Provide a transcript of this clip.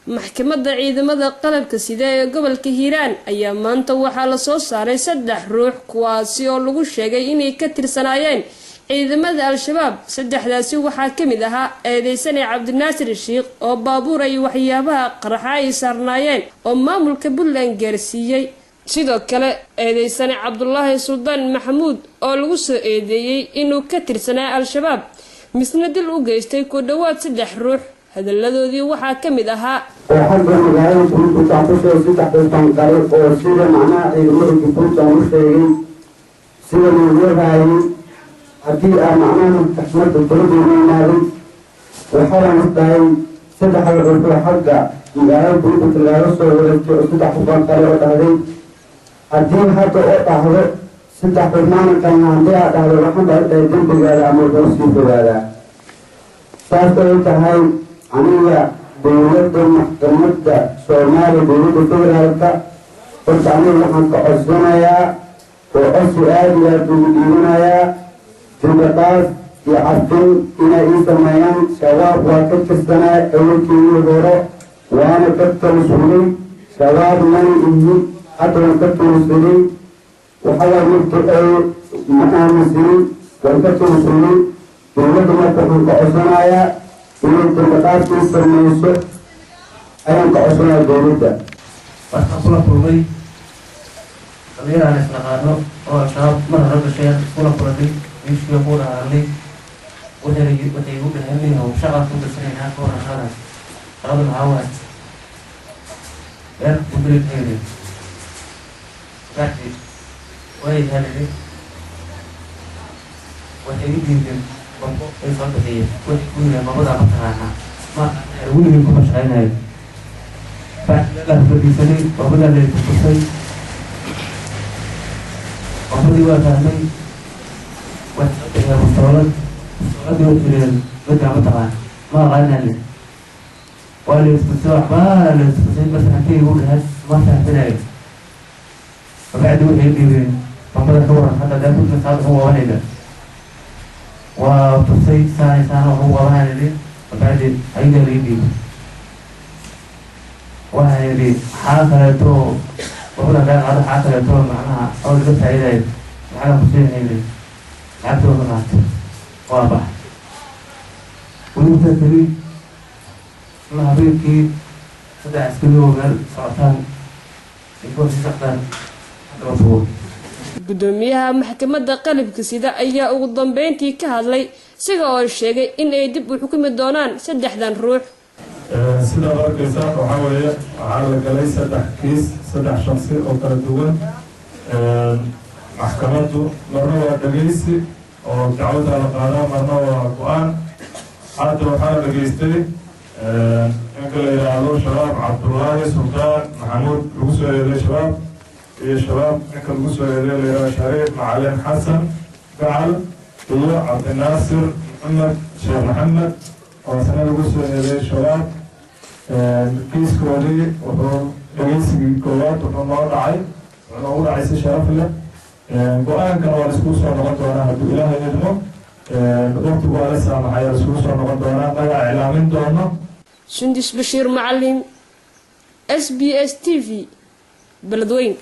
maxkamadda ciidamada qalabka sida ee gobolka Hiiraan ayaa maanta waxaa la soo saaray 3 ruux kuwaasi oo lagu sheegay inay ka tirsanaayeen ciidamada al-shabaab. saddexdaasi waxaa kamid ahaa eedeysane Cabdinaasir Sheekh oo baabuur ay waxyaabaha qarxa ay saarnaayeen oo maamulka Puntland gaarsiiyay. sidoo kale eedeysane Cabdullaahi Suldaan Maxamuud oo lagu soo eedeeyay inuu ka tirsanaa al-shabaab misna dil u geystay ku dhawaad 3 ruux. هذلذي وحى كمدها وحب المجال كنت تعطيه ستة قطعة قريب وسيرة معناه يقولون كنت مشترين سيرة من هاي حتى معناه تحمل الطلب من هذه وحاول مستعين ستة حلقة حقة مجال كنت تلاقيه ستة قطعة قريب هذه حتى حتى قطعة هذا ستة قطعة كان عندها هذا الرقم بعد يتم بهذا أمر بسيط بهذا فأنت هاي aniga dawladda maxkamadda Soomaaliya dawladda federaalka horta aniga waxaan ka codsanayaa oo codsi aad iyo aad ugu dhiibanayaa dibadaas iyo cafin inay ii sameeyaan shabaab waa ka tirsanaa awalkii hore waana ka toosulay shabaab mani ihi hadda waan ka toosulay waxaa marka ay ma aaminsanin waan ka toosulay dawladda marka waxaan ka codsanayaa inay dibadaas ii sameyso ayaan ka codsanayaa dawladda waxaan kula kulmay dhalinyaraan isnaqaano oo al-shabaab mar hore gashay kula kulanay meeshii ku dhaarnay waxay u dhaheen oo shaqada ku dirsanayna ka warqaadana qalad maxaa yar u dirayeen gaartay way helay waxay diideen bambo ay soo bixiyeen waxay ku yiraahdeen mabada mataqaana ma weligeed kuma shaqaynayo فأنا بديسني وبدأ للتصي وبدي وفهمي وهي مستولد غدي وكيل بدأ مطعم ما غنى لي ولا يستطيع ما لا يستطيع بس حكي يقول هس ما تهتني وبعد وجه يبين فبدأ دور حتى ده كل ساعة هو واحدة وتصي سنة وهو واحدة وبعد أيضا يبين وهذه حاكلته وهنا كان هذا حاكلته معناها أول بس هيدا على مسلم هيدا عبده وقنات واضح ونبدأ تري ما هبيكي صدع عسكري وقال سرطان يكون في سقطان رفض gudoomiyaha maxkamadda qalabka sida ayaa ugu dambeyntii ka hadlay siga oo sheegay in ay dib u xukumi doonaan 3 ruux sida arkaysan waxa weeye waxaa la galay 3 kiis 3 shakhsi oo kala duwan maxkamaddu marna waa dhageysi oo dacwada la qaadaa marna waa go'aan hadda waxaa la dhageystay ninka la yidhaahdo shabaab Cabdullaahi Suldaan Maxamuud lagu soo eedeeyay shabaab iyo shabaab ninka lagu soo eedeeyay la yidhaahdo Shariif Macalin Xasan Gacal iyo Cabdinaasir Maxamed Sheekh Maxamed oo sanad lagu soo eedeeyay shabaab kiiskoodii wuxuu dhageysigii koowaad wuxuu noo dhacay wuxuu u dhacay si sharaf leh go-aankana waa la iskugu soo noqon doonaa hadduu ilaahay idmo waqtigu waa la saamaxay la iskugu soo noqon doonaa magaca iclaamin doono Sundis Bashiir Macalin SBS TV Beledweyne.